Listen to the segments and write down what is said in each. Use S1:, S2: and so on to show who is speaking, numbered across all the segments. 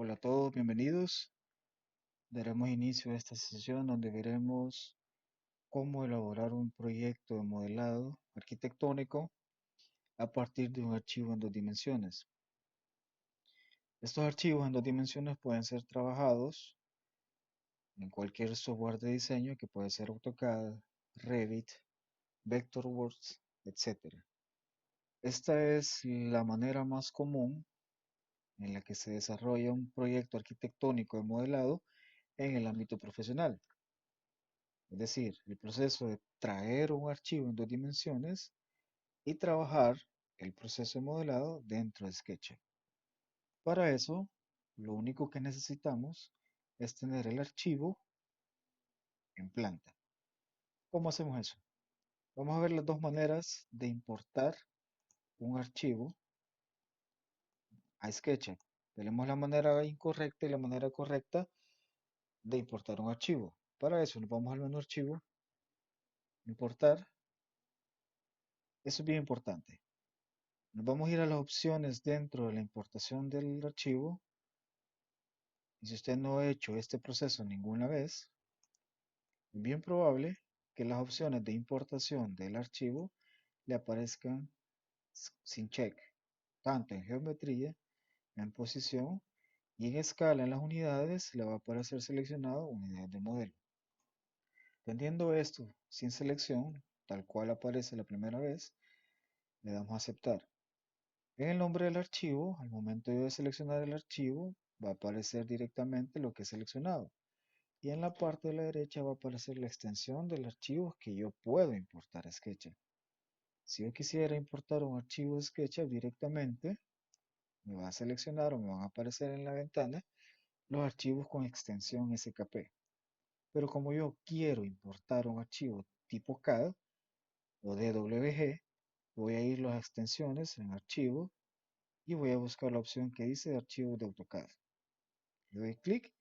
S1: Hola a todos, bienvenidos. Daremos inicio a esta sesión donde veremos cómo elaborar un proyecto de modelado arquitectónico a partir de un archivo en dos dimensiones. Estos archivos en dos dimensiones pueden ser trabajados en cualquier software de diseño que puede ser AutoCAD, Revit, Vectorworks, etc. Esta es la manera más común en la que se desarrolla un proyecto arquitectónico de modelado en el ámbito profesional. Es decir, el proceso de traer un archivo en dos dimensiones y trabajar el proceso de modelado dentro de SketchUp. Para eso, lo único que necesitamos es tener el archivo en planta. ¿Cómo hacemos eso? Vamos a ver las dos maneras de importar un archivo a SketchUp. Tenemos la manera incorrecta y la manera correcta de importar un archivo. Para eso nos vamos al menú archivo, importar. Eso es bien importante. Nos vamos a ir a las opciones dentro de la importación del archivo. Y si usted no ha hecho este proceso ninguna vez, es bien probable que las opciones de importación del archivo le aparezcan sin check, tanto en geometría, en posición y en escala en las unidades le va a aparecer seleccionado unidad de modelo. Teniendo esto sin selección, tal cual aparece la primera vez, le damos a aceptar. En el nombre del archivo, al momento de seleccionar el archivo, va a aparecer directamente lo que he seleccionado. Y en la parte de la derecha va a aparecer la extensión del archivo que yo puedo importar a SketchUp. Si yo quisiera importar un archivo de SketchUp directamente, me va a seleccionar o me van a aparecer en la ventana los archivos con extensión SKP. Pero como yo quiero importar un archivo tipo CAD o DWG, voy a ir a las extensiones en archivo y voy a buscar la opción que dice archivos de AutoCAD. Le doy clic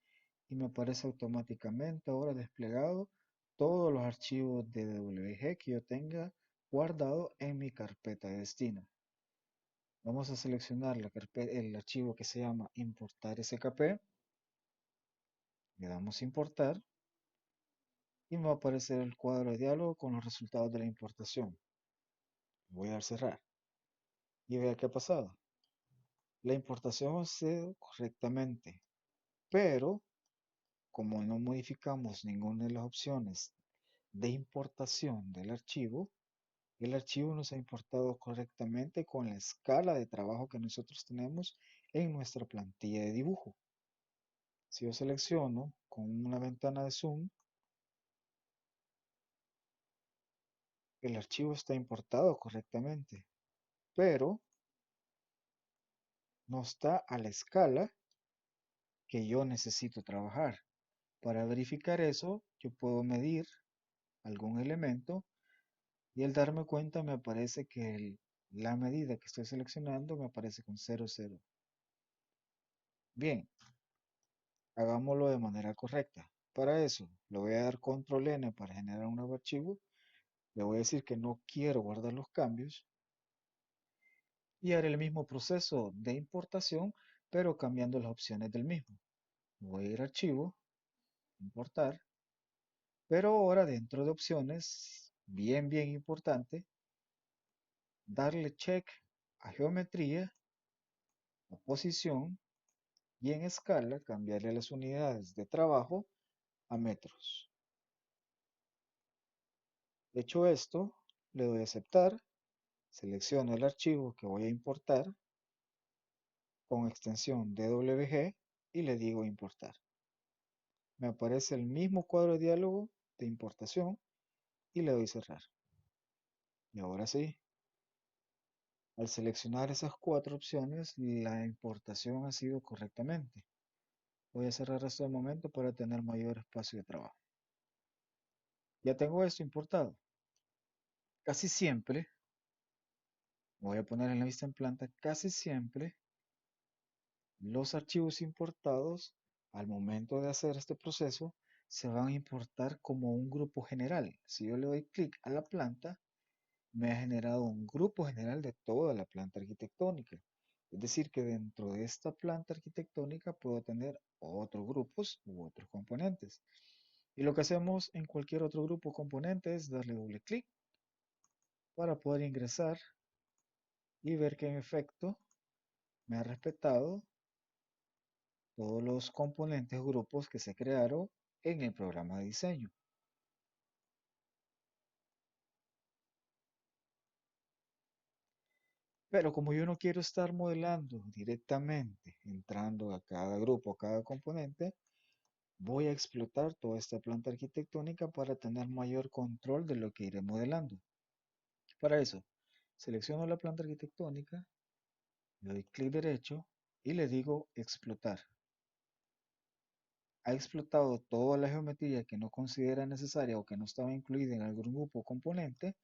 S1: y me aparece automáticamente ahora desplegado todos los archivos de DWG que yo tenga guardado en mi carpeta de destino. Vamos a seleccionar el archivo que se llama importar SKP, le damos importar y me va a aparecer el cuadro de diálogo con los resultados de la importación. Voy a dar cerrar y vea qué ha pasado. La importación se hizo correctamente, pero como no modificamos ninguna de las opciones de importación del archivo, el archivo nos ha importado correctamente con la escala de trabajo que nosotros tenemos en nuestra plantilla de dibujo. Si yo selecciono con una ventana de zoom, el archivo está importado correctamente, pero no está a la escala que yo necesito trabajar. Para verificar eso, yo puedo medir algún elemento y al darme cuenta me aparece que la medida que estoy seleccionando me aparece con 0,0. Bien, hagámoslo de manera correcta. Para eso, le voy a dar control N para generar un nuevo archivo. Le voy a decir que no quiero guardar los cambios y haré el mismo proceso de importación, pero cambiando las opciones del mismo. Voy a ir a archivo, importar, pero ahora dentro de opciones, bien importante, darle check a geometría, a posición y en escala cambiarle las unidades de trabajo a metros. Hecho esto, le doy a aceptar, selecciono el archivo que voy a importar con extensión DWG y le digo importar. Me aparece el mismo cuadro de diálogo de importación y le doy cerrar. Y ahora sí, al seleccionar esas cuatro opciones, la importación ha sido correctamente. Voy a cerrar esto de momento para tener mayor espacio de trabajo. Ya tengo esto importado. Casi siempre, voy a poner en la vista en planta, casi siempre los archivos importados al momento de hacer este proceso se van a importar como un grupo general. Si yo le doy clic a la planta, me ha generado un grupo general de toda la planta arquitectónica. Es decir, que dentro de esta planta arquitectónica puedo tener otros grupos u otros componentes. Y lo que hacemos en cualquier otro grupo o componente es darle doble clic para poder ingresar y ver que en efecto me ha respetado todos los componentes o grupos que se crearon en el programa de diseño. Pero como yo no quiero estar modelando directamente, entrando a cada grupo, a cada componente, voy a explotar toda esta planta arquitectónica para tener mayor control de lo que iré modelando. Para eso, selecciono la planta arquitectónica, le doy clic derecho y le digo explotar. Ha explotado toda la geometría que no considera necesaria o que no estaba incluida en algún grupo o componente,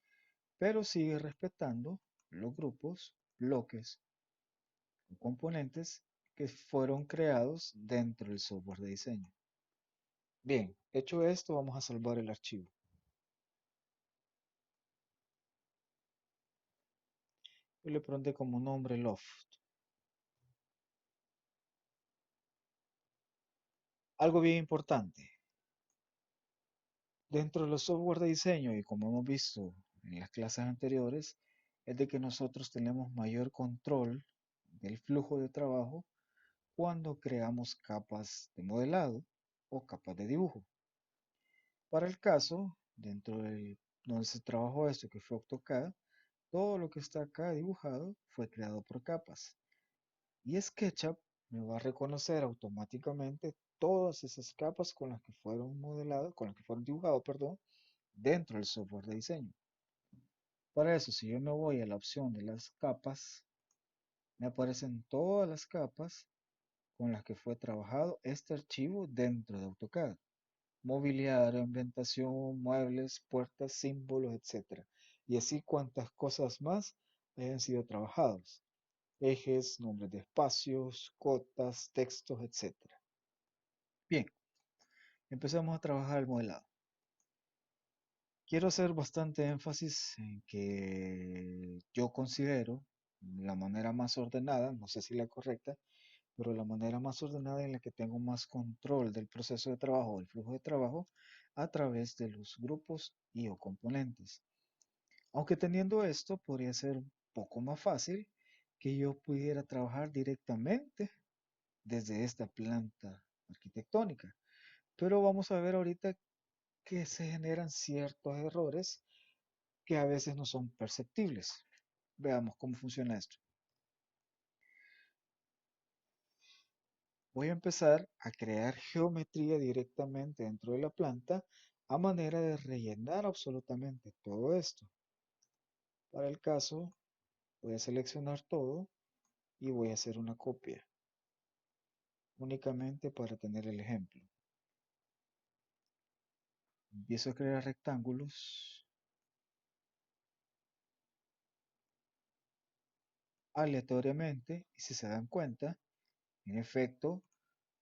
S1: pero sigue respetando los grupos, bloques o componentes que fueron creados dentro del software de diseño. Bien, hecho esto, vamos a salvar el archivo. Yo le pondré como nombre Loft. Algo bien importante. Dentro de los software de diseño, y como hemos visto en las clases anteriores, es de que nosotros tenemos mayor control del flujo de trabajo cuando creamos capas de modelado o capas de dibujo. Para el caso, dentro del donde se trabajó esto que fue AutoCAD, todo lo que está acá dibujado fue creado por capas. Y SketchUp me va a reconocer automáticamente todas esas capas con las que fueron modelados, con las que fueron dibujados, perdón, dentro del software de diseño. Para eso, si yo me voy a la opción de las capas, me aparecen todas las capas con las que fue trabajado este archivo dentro de AutoCAD. Mobiliario, ambientación, muebles, puertas, símbolos, etcétera. Y así cuantas cosas más hayan sido trabajados. Ejes, nombres de espacios, cotas, textos, etcétera. Bien, empezamos a trabajar el modelado. Quiero hacer bastante énfasis en que yo considero la manera más ordenada, no sé si la correcta, pero la manera más ordenada en la que tengo más control del proceso de trabajo, del flujo de trabajo, a través de los grupos y o componentes. Aunque teniendo esto, podría ser un poco más fácil que yo pudiera trabajar directamente desde esta planta arquitectónica. Pero vamos a ver ahorita que se generan ciertos errores que a veces no son perceptibles. Veamos cómo funciona esto. Voy a empezar a crear geometría directamente dentro de la planta a manera de rellenar absolutamente todo esto. Para el caso, voy a seleccionar todo y voy a hacer una copia, únicamente para tener el ejemplo. Empiezo a crear rectángulos aleatoriamente y si se dan cuenta, en efecto,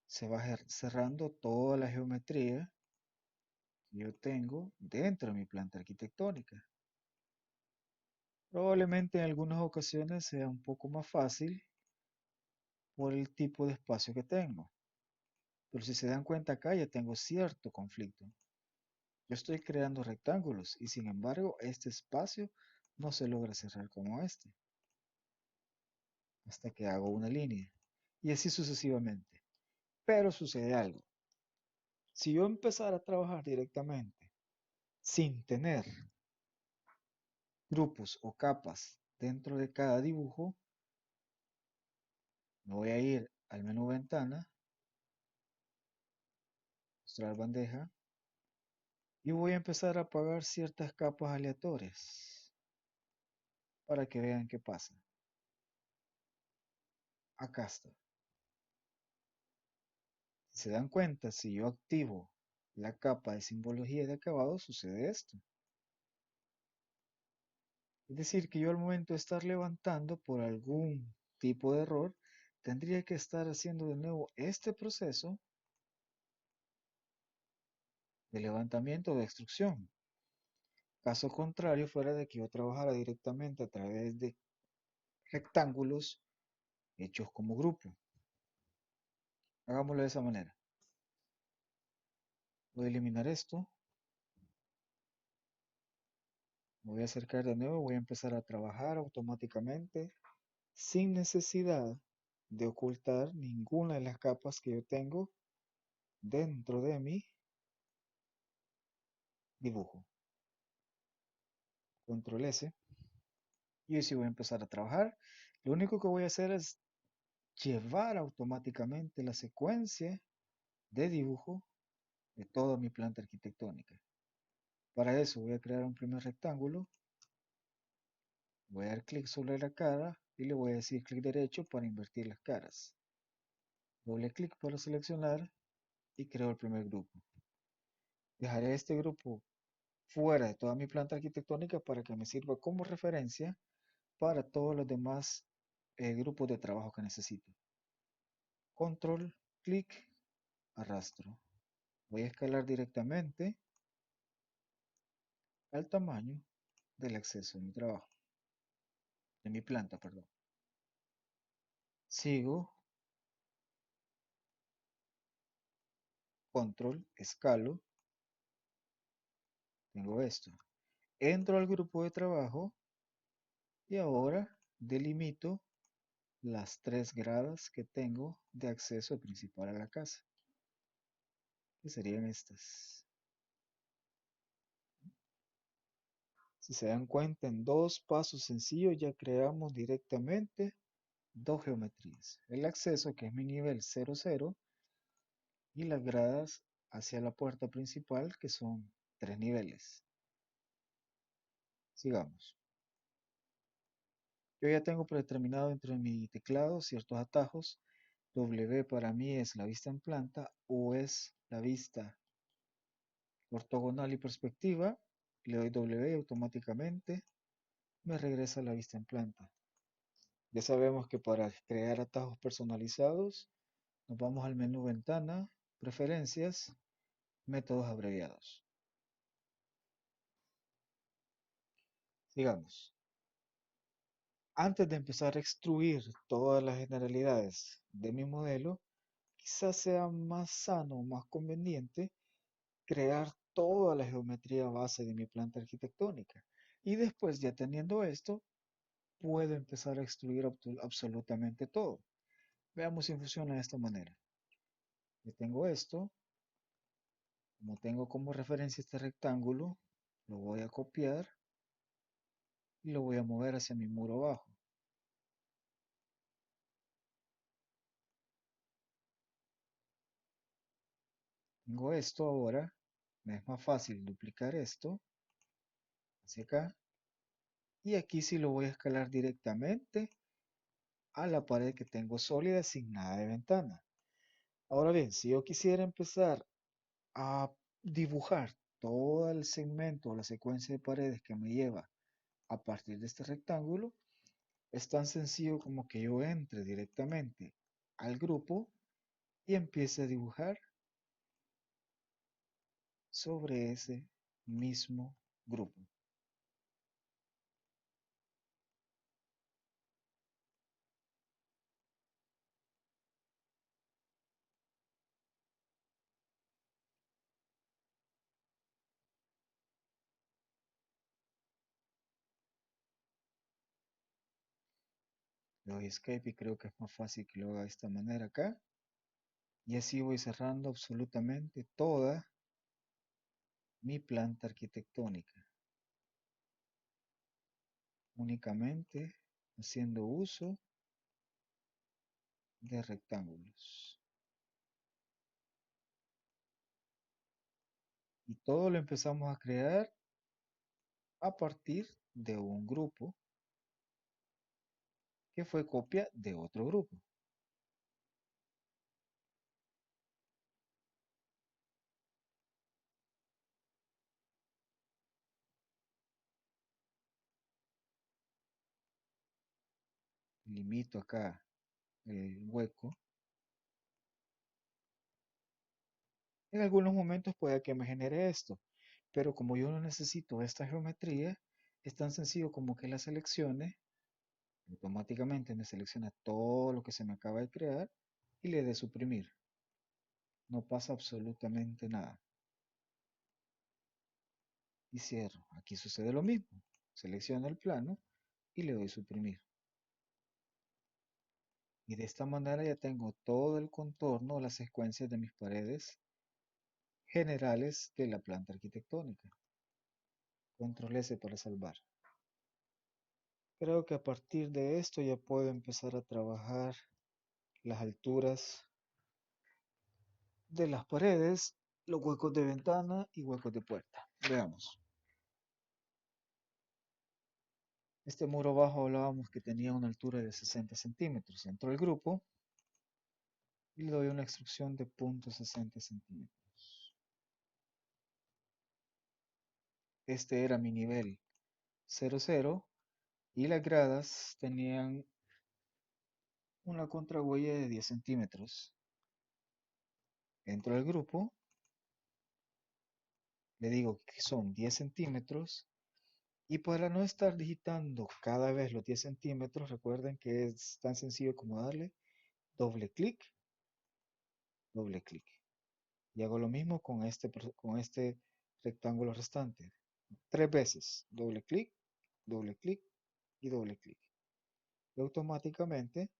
S1: se va cerrando toda la geometría que yo tengo dentro de mi planta arquitectónica. Probablemente en algunas ocasiones sea un poco más fácil por el tipo de espacio que tengo. Pero si se dan cuenta acá ya tengo cierto conflicto. Yo estoy creando rectángulos y sin embargo este espacio no se logra cerrar como este, hasta que hago una línea. Y así sucesivamente. Pero sucede algo. Si yo empezara a trabajar directamente sin tener grupos o capas dentro de cada dibujo, me voy a ir al menú ventana, mostrar bandeja, y voy a empezar a apagar ciertas capas aleatorias para que vean qué pasa. Acá está. Si se dan cuenta, si yo activo la capa de simbología de acabado, sucede esto. Es decir, que yo al momento de estar levantando por algún tipo de error, tendría que estar haciendo de nuevo este proceso de levantamiento o de extrusión. Caso contrario, fuera de que yo trabajara directamente a través de rectángulos hechos como grupo. Hagámoslo de esa manera. Voy a eliminar esto. Me voy a acercar de nuevo. Voy a empezar a trabajar automáticamente sin necesidad de ocultar ninguna de las capas que yo tengo dentro de mi dibujo. Control S. Y así voy a empezar a trabajar. Lo único que voy a hacer es llevar automáticamente la secuencia de dibujo de toda mi planta arquitectónica. Para eso voy a crear un primer rectángulo, voy a dar clic sobre la cara y le voy a decir clic derecho para invertir las caras. Doble clic para seleccionar y creo el primer grupo. Dejaré este grupo fuera de toda mi planta arquitectónica para que me sirva como referencia para todos los demás grupos de trabajo que necesito. Control, clic, arrastro. Voy a escalar directamente al tamaño del acceso de mi trabajo, de mi planta, perdón. Sigo, control, escalo, tengo esto. Entro al grupo de trabajo y ahora delimito las 3 gradas que tengo de acceso principal a la casa, que serían estas. Si se dan cuenta, en 2 pasos sencillos ya creamos directamente 2 geometrías. El acceso, que es mi nivel 00, y las gradas hacia la puerta principal, que son 3 niveles. Sigamos. Yo ya tengo predeterminado dentro de mi teclado ciertos atajos. W para mí es la vista en planta, O es la vista ortogonal y perspectiva. Le doy W y automáticamente me regresa a la vista en planta. Ya sabemos que para crear atajos personalizados nos vamos al menú Ventana, Preferencias, Métodos abreviados. Sigamos. Antes de empezar a extruir todas las generalidades de mi modelo, quizás sea más sano o más conveniente crear toda la geometría base de mi planta arquitectónica. Y después, ya teniendo esto, puedo empezar a extruir absolutamente todo. Veamos si funciona de esta manera. Yo tengo esto, como tengo como referencia este rectángulo, lo voy a copiar y lo voy a mover hacia mi muro abajo. Tengo esto ahora, me es más fácil duplicar esto hacia acá, y aquí sí lo voy a escalar directamente a la pared que tengo sólida sin nada de ventana. Ahora bien, si yo quisiera empezar a dibujar todo el segmento o la secuencia de paredes que me lleva a partir de este rectángulo, es tan sencillo como que yo entre directamente al grupo y empiece a dibujar sobre ese mismo grupo. Le doy escape y creo que es más fácil que lo haga de esta manera acá. Y así voy cerrando absolutamente toda mi planta arquitectónica, únicamente haciendo uso de rectángulos. Y todo lo empezamos a crear a partir de un grupo que fue copia de otro grupo. Limito acá el hueco. En algunos momentos puede que me genere esto, pero como yo no necesito esta geometría, es tan sencillo como que la seleccione Automáticamente me selecciona todo lo que se me acaba de crear y le de suprimir. No pasa absolutamente nada. Y cierro. Aquí sucede lo mismo. Selecciono el plano y le doy suprimir. Y de esta manera ya tengo todo el contorno, las secuencias de mis paredes generales de la planta arquitectónica. Control S para salvar. Creo que a partir de esto ya puedo empezar a trabajar las alturas de las paredes, los huecos de ventana y huecos de puerta. Veamos. Este muro bajo hablábamos que tenía una altura de 60 centímetros. Entro al grupo y le doy una extrusión de 0.60 centímetros. Este era mi nivel 00 y las gradas tenían una contrahuella de 10 centímetros. Entro al grupo, le digo que son 10 centímetros y para no estar digitando cada vez los 10 centímetros, recuerden que es tan sencillo como darle doble clic, doble clic. Y hago lo mismo con este rectángulo restante. 3 veces, doble clic y doble clic. Y automáticamente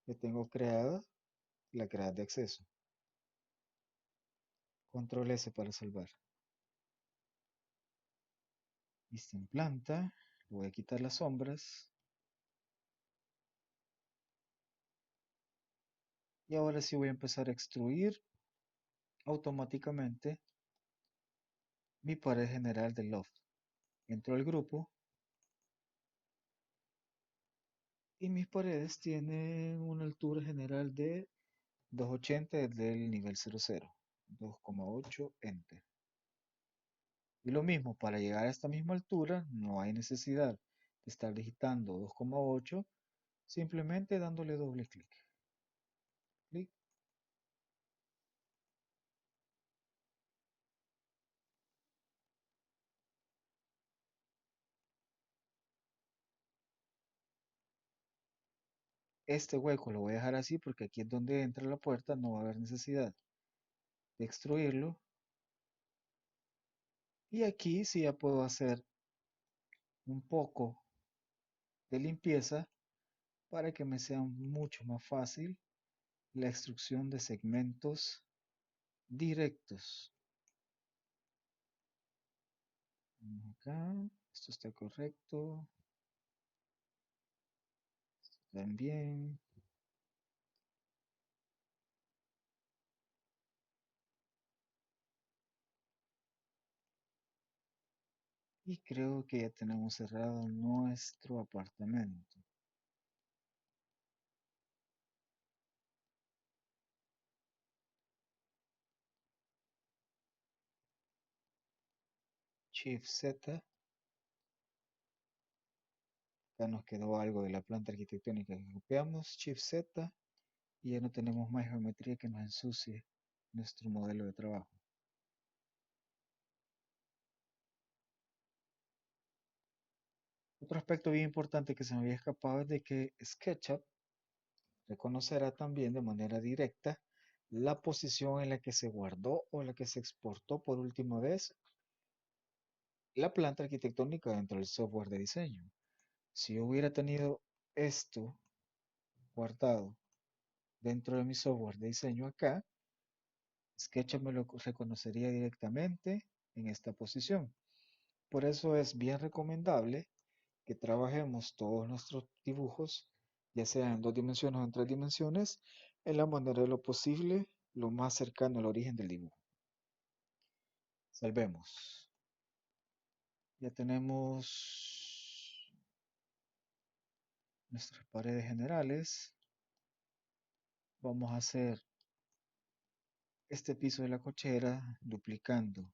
S1: ya tengo creada la grada de acceso. Control S para salvar. Vista en planta. Voy a quitar las sombras. Y ahora sí voy a empezar a extruir automáticamente mi pared general del loft. Entro al grupo y mis paredes tienen una altura general de 280 desde el nivel 00. 2,8 Enter. Y lo mismo, para llegar a esta misma altura no hay necesidad de estar digitando 2,8, simplemente dándole doble clic. Clic. Este hueco lo voy a dejar así porque aquí es donde entra la puerta, no va a haber necesidad de extruirlo. Y aquí sí ya puedo hacer un poco de limpieza para que me sea mucho más fácil la extrusión de segmentos directos. Vamos acá, esto está correcto, también. Y creo que ya tenemos cerrado nuestro apartamento. Shift Z. Acá nos quedó algo de la planta arquitectónica que copiamos. Shift Z. Y ya no tenemos más geometría que nos ensucie nuestro modelo de trabajo. Otro aspecto bien importante que se me había escapado es de que SketchUp reconocerá también de manera directa la posición en la que se guardó o en la que se exportó por última vez la planta arquitectónica dentro del software de diseño. Si yo hubiera tenido esto guardado dentro de mi software de diseño acá, SketchUp me lo reconocería directamente en esta posición. Por eso es bien recomendable que trabajemos todos nuestros dibujos, ya sea en 2 dimensiones o en 3 dimensiones, en la manera de lo posible, lo más cercano al origen del dibujo. Salvemos. Ya tenemos nuestras paredes generales. Vamos a hacer este piso de la cochera duplicando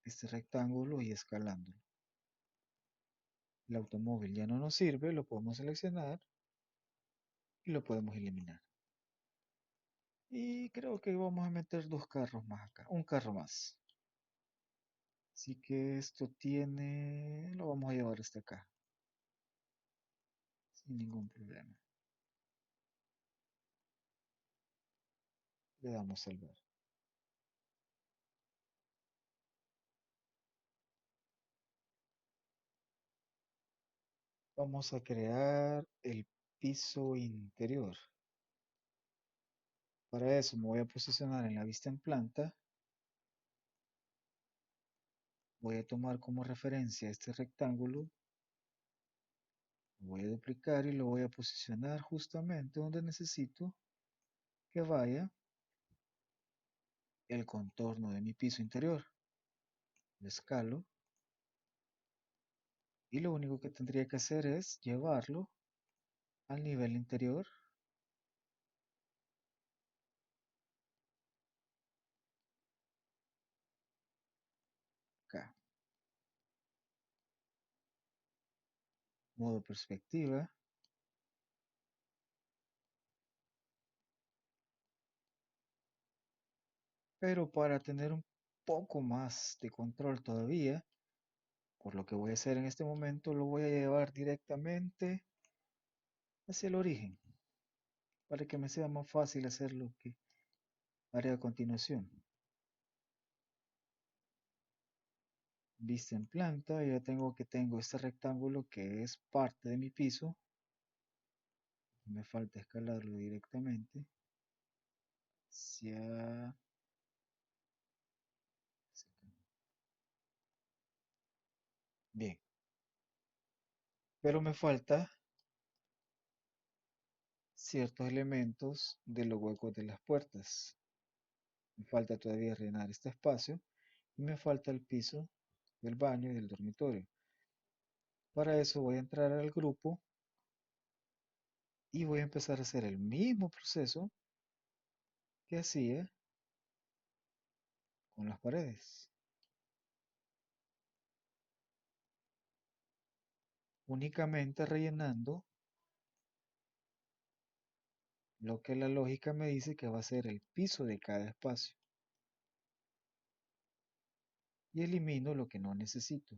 S1: este rectángulo y escalándolo. El automóvil ya no nos sirve, lo podemos seleccionar y lo podemos eliminar. Y creo que vamos a meter 2 carros más acá, un carro más. Así que esto tiene, lo vamos a llevar hasta acá, sin ningún problema. Le damos salvar. Vamos a crear el piso interior. Para eso me voy a posicionar en la vista en planta. Voy a tomar como referencia este rectángulo. Lo voy a duplicar y lo voy a posicionar justamente donde necesito que vaya el contorno de mi piso interior. Lo escalo y lo único que tendría que hacer es llevarlo al nivel interior. Acá. Modo perspectiva. Pero para tener un poco más de control todavía, por lo que voy a hacer en este momento, lo voy a llevar directamente hacia el origen, para que me sea más fácil hacer lo que haré a continuación. Vista en planta, ya tengo este rectángulo que es parte de mi piso. Me falta escalarlo directamente hacia... Bien, pero me falta ciertos elementos de los huecos de las puertas. Me falta todavía rellenar este espacio y me falta el piso del baño y del dormitorio. Para eso voy a entrar al grupo y voy a empezar a hacer el mismo proceso que hacía con las paredes. Únicamente rellenando lo que la lógica me dice que va a ser el piso de cada espacio. Y elimino lo que no necesito.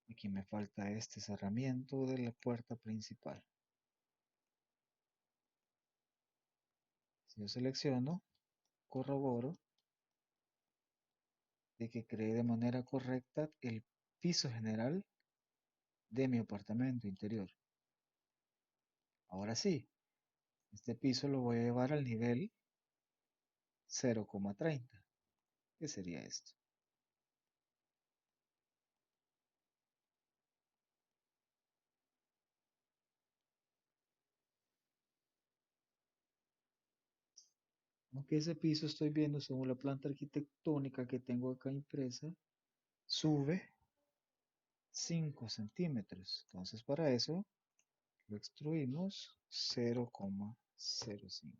S1: Aquí me falta este cerramiento de la puerta principal. Si yo selecciono, corroboro de que creé de manera correcta el piso general de mi apartamento interior. Ahora sí, este piso lo voy a llevar al nivel 0,30. ¿Qué sería esto? Aunque ese piso estoy viendo según la planta arquitectónica que tengo acá impresa, sube 5 centímetros. Entonces para eso lo extruimos 0,05.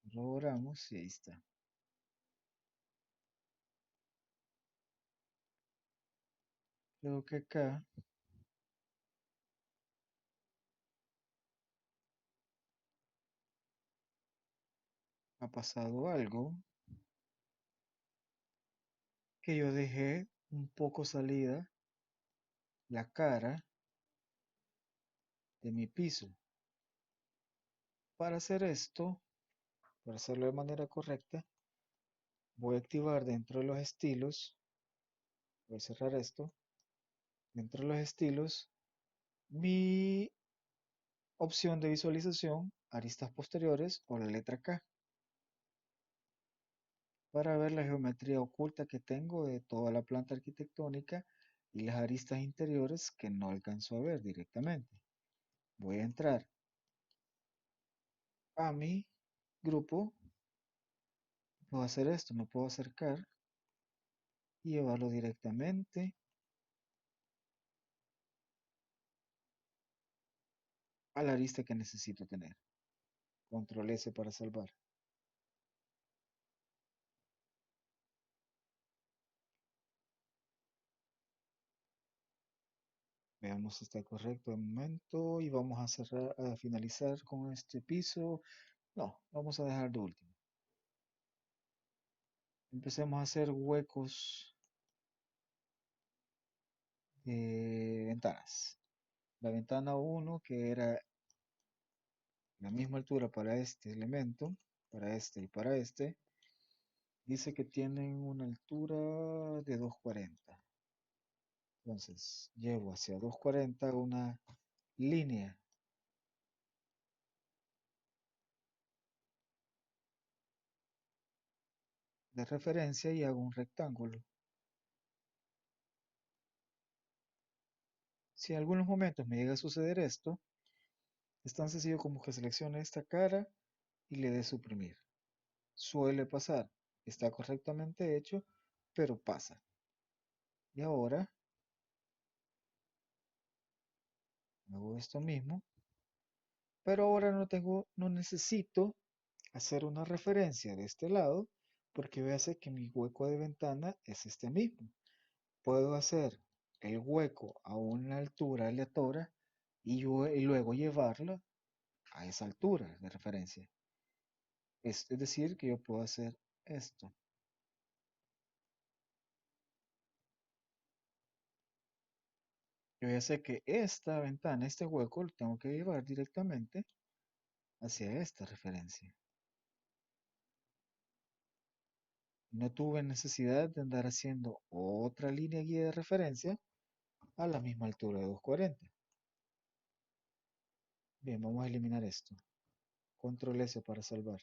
S1: Corroboramos y ahí está. Creo que acá ha pasado algo, que yo dejé un poco salida la cara de mi piso. Para hacer esto, para hacerlo de manera correcta, voy a activar dentro de los estilos, voy a cerrar esto, dentro de los estilos, mi opción de visualización, aristas posteriores o la letra K, para ver la geometría oculta que tengo de toda la planta arquitectónica y las aristas interiores que no alcanzo a ver directamente. Voy a entrar a mi grupo, puedo hacer esto, me puedo acercar y llevarlo directamente a la arista que necesito tener. Control S para salvar. Veamos si está correcto de momento y vamos a cerrar, a finalizar con este piso. No, vamos a dejar de último. Empecemos a hacer huecos de ventanas. La ventana uno que era la misma altura para este elemento, para este y para este, dice que tienen una altura de 240. Entonces, llevo hacia 240 una línea de referencia y hago un rectángulo. Si en algunos momentos me llega a suceder esto, es tan sencillo como que seleccione esta cara y le dé suprimir. Suele pasar, está correctamente hecho, pero pasa. Y ahora hago esto mismo, pero ahora no necesito hacer una referencia de este lado, porque véase que mi hueco de ventana es este mismo. Puedo hacer el hueco a una altura aleatoria y luego llevarla a esa altura de referencia. Es decir, que yo puedo hacer esto. Yo ya sé que esta ventana, este hueco, lo tengo que llevar directamente hacia esta referencia. No tuve necesidad de andar haciendo otra línea guía de referencia a la misma altura de 240. Bien, vamos a eliminar esto. Control S para salvar.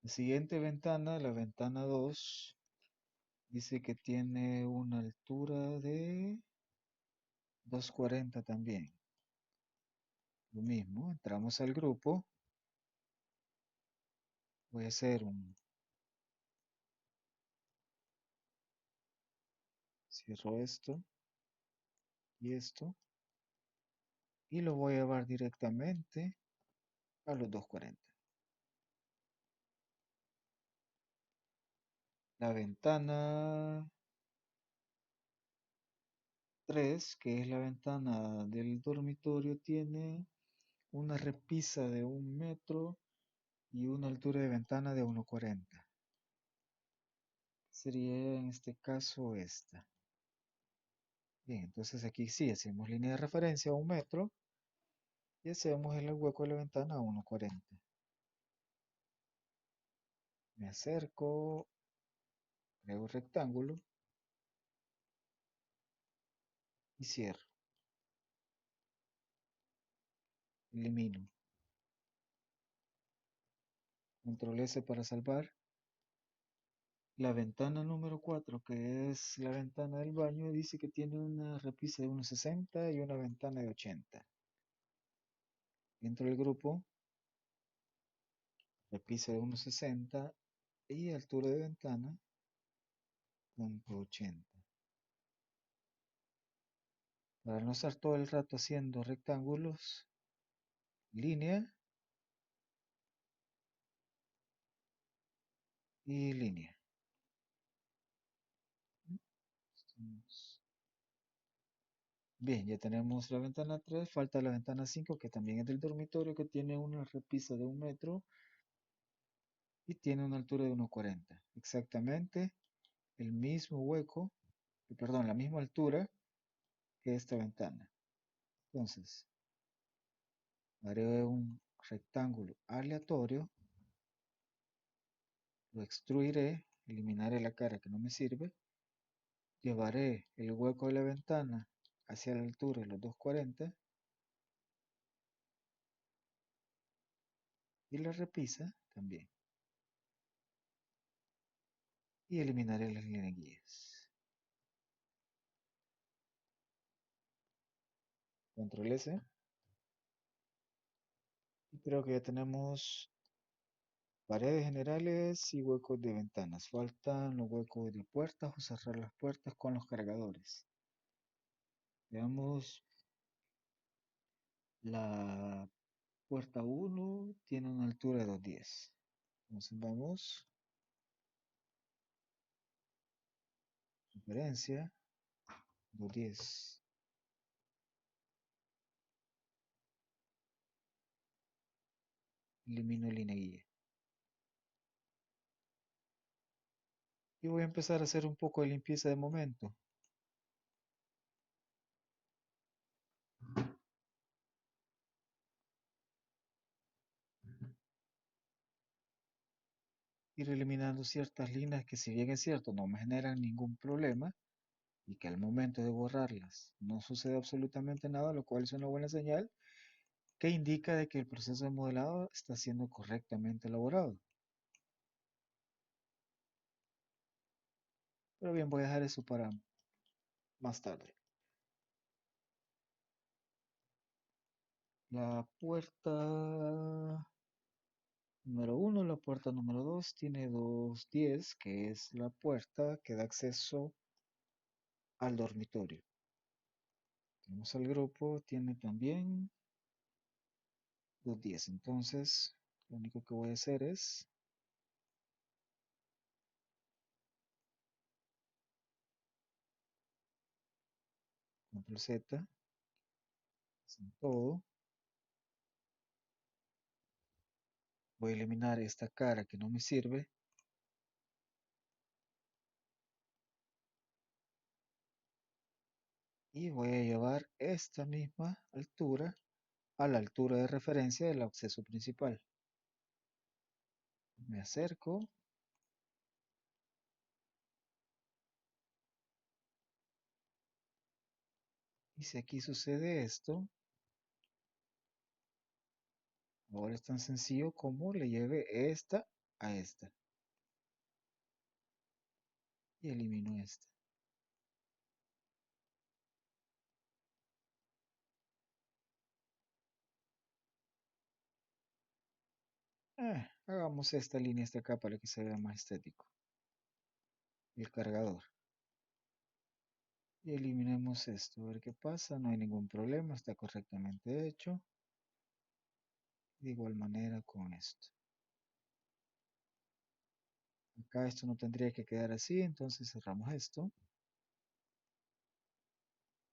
S1: La siguiente ventana, la ventana 2, dice que tiene una altura de 240 también. Lo mismo, entramos al grupo. Voy a hacer un... Cierro esto y esto. Y lo voy a llevar directamente a los 240. La ventana 3, que es la ventana del dormitorio, tiene una repisa de 1 metro y una altura de ventana de 1,40. Sería en este caso esta. Bien, entonces aquí sí hacemos línea de referencia a 1 metro y hacemos el hueco de la ventana a 1,40. Me acerco, creo rectángulo y cierro. Elimino. Control S para salvar. La ventana número 4, que es la ventana del baño, dice que tiene una repisa de 1,60 y una ventana de 80. Dentro del grupo, repisa de 1,60 y altura de ventana, 1,80. Para no estar todo el rato haciendo rectángulos, línea y línea. Bien, ya tenemos la ventana 3, falta la ventana 5 que también es del dormitorio, que tiene una repisa de 1 metro y tiene una altura de 1,40. Exactamente el mismo hueco, perdón, la misma altura que esta ventana. Entonces, haré un rectángulo aleatorio, lo extruiré, eliminaré la cara que no me sirve, llevaré el hueco de la ventana hacia la altura de los 2,40 y la repisa también. Y eliminaré las líneas guías. Control S. Y creo que ya tenemos paredes generales y huecos de ventanas. Faltan los huecos de puertas o cerrar las puertas con los cargadores. Veamos, la puerta 1 tiene una altura de 2,10. Entonces vamos referencia, 210. Elimino línea guía. Y voy a empezar a hacer un poco de limpieza de momento. Ir eliminando ciertas líneas que, si bien es cierto, no me generan ningún problema y que al momento de borrarlas no sucede absolutamente nada, lo cual es una buena señal que indica de que el proceso de modelado está siendo correctamente elaborado. Pero bien, voy a dejar eso para más tarde. La puerta número 1, la puerta número 2 tiene 210, que es la puerta que da acceso al dormitorio. Tenemos al grupo, tiene también 210. Entonces, lo único que voy a hacer es control Z, en todo. Voy a eliminar esta cara que no me sirve. Y voy a llevar esta misma altura a la altura de referencia del acceso principal. Me acerco. Y si aquí sucede esto, ahora es tan sencillo como le lleve esta a esta. Y elimino esta. Hagamos esta línea hasta acá para que se vea más estético. El cargador. Y eliminemos esto, a ver qué pasa. No hay ningún problema, está correctamente hecho. De igual manera con esto. Acá esto no tendría que quedar así, entonces cerramos esto.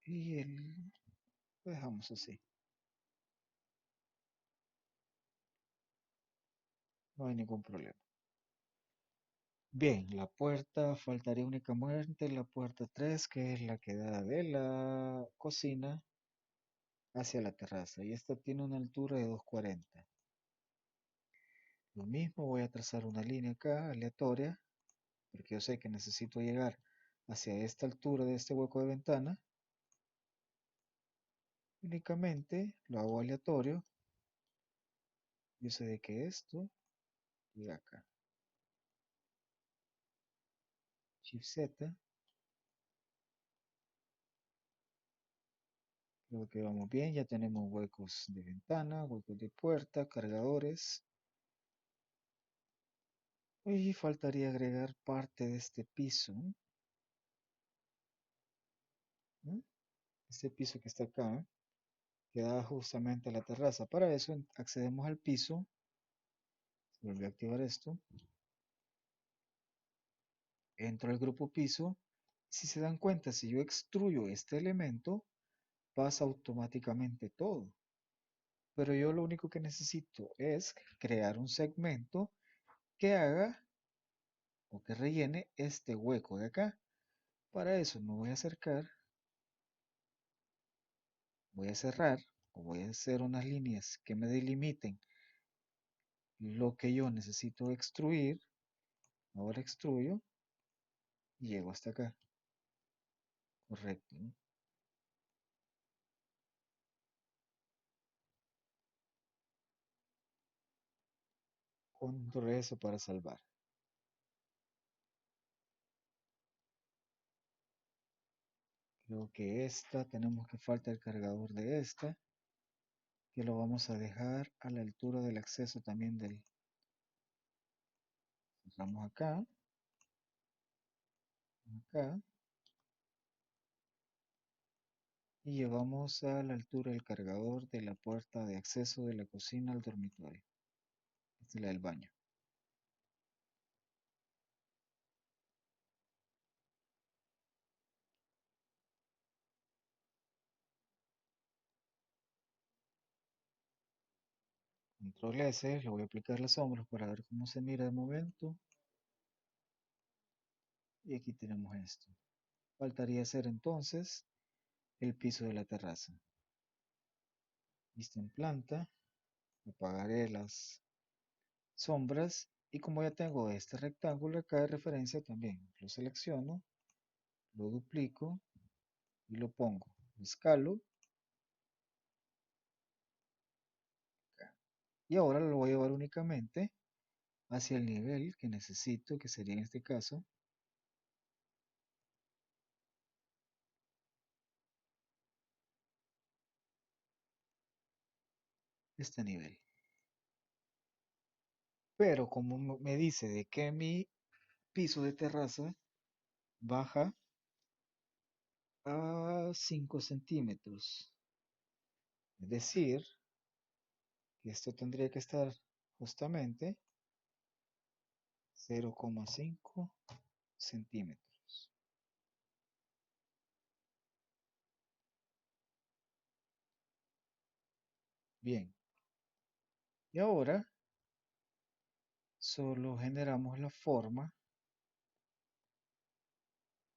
S1: Y lo dejamos así. No hay ningún problema. Bien, la puerta, faltaría únicamente la puerta 3, que es la que da de la cocina hacia la terraza. Y esta tiene una altura de 240. Lo mismo, voy a trazar una línea acá, aleatoria, porque yo sé que necesito llegar hacia esta altura de este hueco de ventana. Únicamente lo hago aleatorio. Yo sé de que esto llega acá. Shift Z. Creo que vamos bien. Ya tenemos huecos de ventana, huecos de puerta, cargadores. Y faltaría agregar parte de este piso. ¿No? Este piso que está acá, que da justamente a la terraza. Para eso accedemos al piso. Vuelvo a activar esto. Entro al grupo piso. Si se dan cuenta, si yo extruyo este elemento, pasa automáticamente todo. Pero yo lo único que necesito es crear un segmento que haga o que rellene este hueco de acá. Para eso me voy a acercar, voy a cerrar o voy a hacer unas líneas que me delimiten lo que yo necesito extruir. Ahora extruyo y llego hasta acá. Correcto, ¿no? Control S para salvar. Creo que esta, tenemos que falta el cargador de esta, que lo vamos a dejar a la altura del acceso también del. Vamos acá, acá, y llevamos a la altura del cargador de la puerta de acceso de la cocina al dormitorio. Esta es la del baño. Control S, le voy a aplicar las sombras para ver cómo se mira de momento. Y aquí tenemos esto. Faltaría hacer entonces el piso de la terraza. Vista en planta, apagaré las sombras y como ya tengo este rectángulo acá de referencia también, lo selecciono, lo duplico y lo pongo. Lo escalo acá. Y ahora lo voy a llevar únicamente hacia el nivel que necesito, que sería en este caso este nivel. Pero como me dice de que mi piso de terraza baja a 5 centímetros, es decir, que esto tendría que estar justamente 0,5 centímetros. Bien, y ahora solo generamos la forma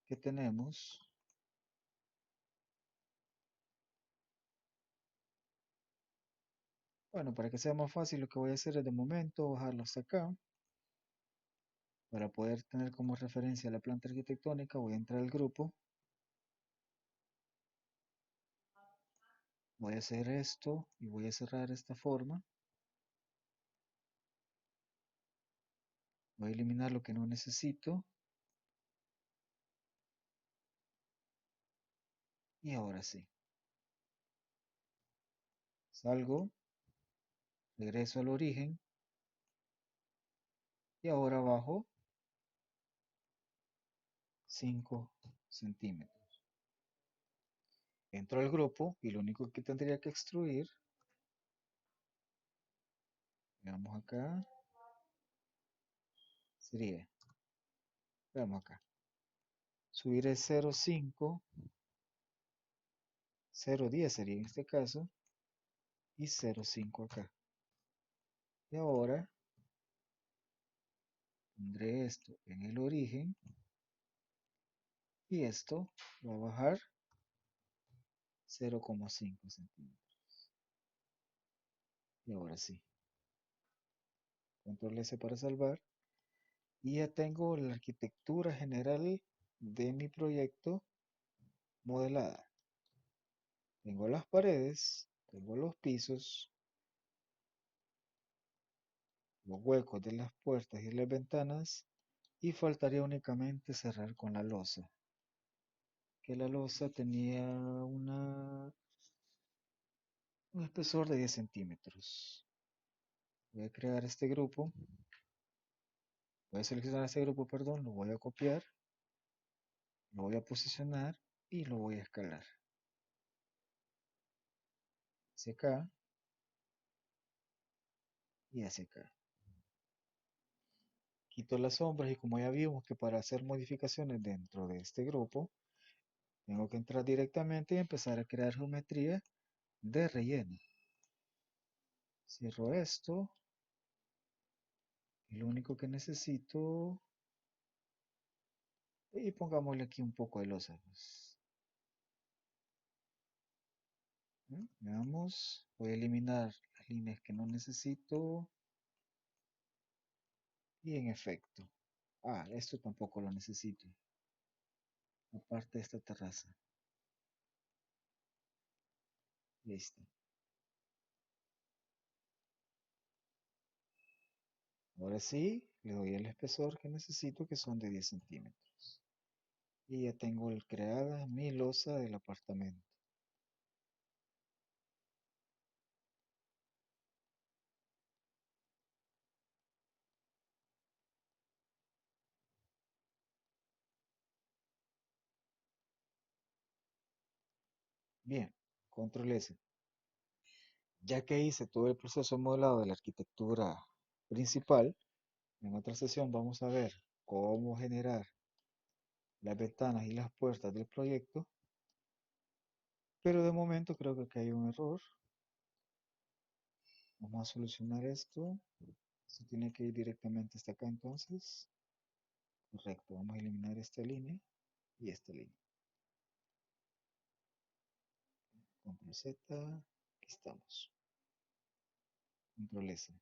S1: que tenemos. Bueno, para que sea más fácil, lo que voy a hacer es de momento bajarlo hasta acá. Para poder tener como referencia la planta arquitectónica, voy a entrar al grupo. Voy a hacer esto y voy a cerrar esta forma. Voy a eliminar lo que no necesito. Y ahora sí. Salgo, regreso al origen y ahora bajo 5 centímetros. Entro al grupo y lo único que tendría que extruir, veamos acá, sería, veamos acá, subir el 0,5, 0,10 sería en este caso, y 0,5 acá. Y ahora pondré esto en el origen y esto va a bajar 0,5 centímetros. Y ahora sí, control S para salvar. Y ya tengo la arquitectura general de mi proyecto modelada. Tengo las paredes, tengo los pisos, los huecos de las puertas y las ventanas y faltaría únicamente cerrar con la losa. Que la losa tenía un espesor de 10 centímetros. Voy a crear este grupo, voy a seleccionar este grupo, perdón, lo voy a copiar, lo voy a posicionar y lo voy a escalar. Hacia acá y hacia acá. Quito las sombras y como ya vimos que para hacer modificaciones dentro de este grupo, tengo que entrar directamente y empezar a crear geometría de relleno. Cierro esto y lo único que necesito, y pongámosle aquí un poco de losa, pues. Veamos, voy a eliminar las líneas que no necesito y en efecto, esto tampoco lo necesito, aparte de esta terraza. Listo. Ahora sí, le doy el espesor que necesito, que son de 10 centímetros. Y ya tengo creada mi losa del apartamento. Bien, control S. Ya que hice todo el proceso modelado de la arquitectura principal, en otra sesión vamos a ver cómo generar las ventanas y las puertas del proyecto, pero de momento creo que aquí hay un error. Vamos a solucionar esto. Esto tiene que ir directamente hasta acá entonces. Correcto, vamos a eliminar esta línea y esta línea. Control Z, aquí estamos. Control S.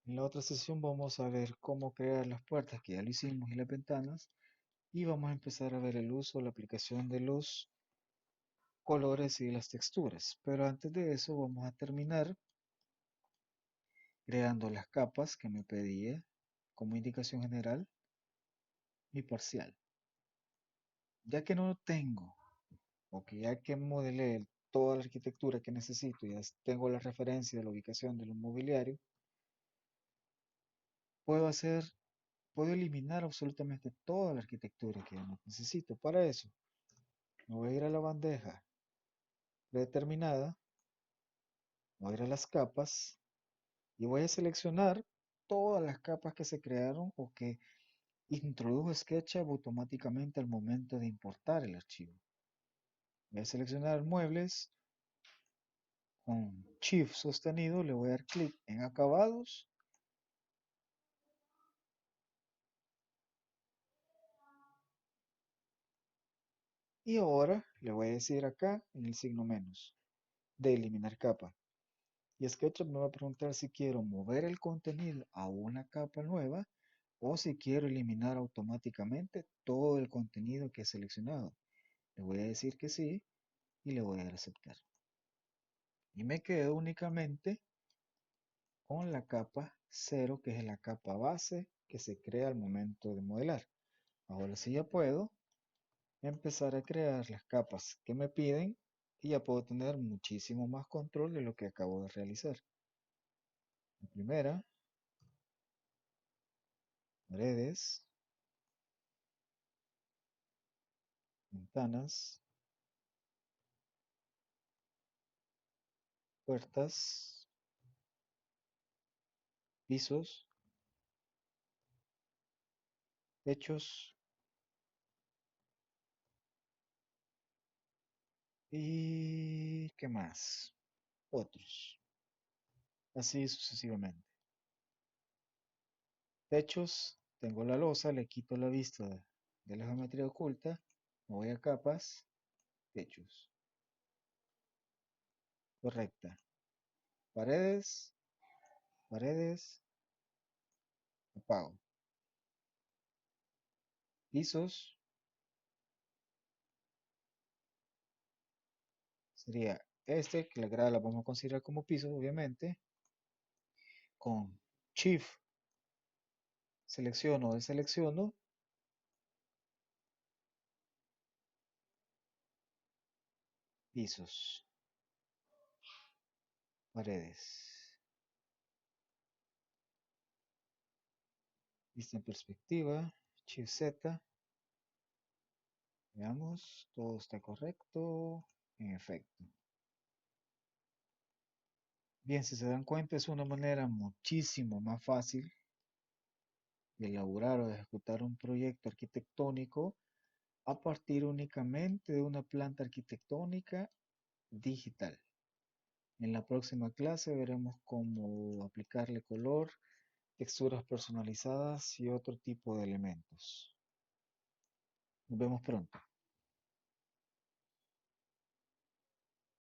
S1: En la otra sesión vamos a ver cómo crear las puertas, que ya lo hicimos, y las ventanas. Y vamos a empezar a ver el uso, la aplicación de los colores y las texturas. Pero antes de eso vamos a terminar creando las capas que me pedía como indicación general mi parcial. Ya que no tengo, o que ya que modelé toda la arquitectura que necesito, ya tengo la referencia de la ubicación del mobiliario, puedo hacer, puedo eliminar absolutamente toda la arquitectura que no necesito. Para eso, me voy a ir a la bandeja predeterminada, voy a ir a las capas y voy a seleccionar todas las capas que se crearon o que introdujo SketchUp automáticamente al momento de importar el archivo. Voy a seleccionar muebles, con Shift sostenido le voy a dar clic en acabados y ahora le voy a decir acá en el signo menos de eliminar capa. Y SketchUp me va a preguntar si quiero mover el contenido a una capa nueva o si quiero eliminar automáticamente todo el contenido que he seleccionado. Le voy a decir que sí y le voy a dar a aceptar. Y me quedo únicamente con la capa 0, que es la capa base que se crea al momento de modelar. Ahora sí ya puedo empezar a crear las capas que me piden y ya puedo tener muchísimo más control de lo que acabo de realizar. La primera, paredes, ventanas, puertas, pisos, techos y ¿qué más? Otros. Así sucesivamente. Techos, tengo la losa, le quito la vista de la geometría oculta, me voy a capas, techos. Correcta. Paredes, paredes, apago. Pisos, sería este, que la grada la vamos a considerar como piso, obviamente. Con Shift selecciono, deselecciono, pisos, paredes. Vista en perspectiva, Shift Z. Veamos, todo está correcto. En efecto. Bien, si se dan cuenta, es una manera muchísimo más fácil de elaborar o de ejecutar un proyecto arquitectónico a partir únicamente de una planta arquitectónica digital. En la próxima clase veremos cómo aplicarle color, texturas personalizadas y otro tipo de elementos. Nos vemos pronto.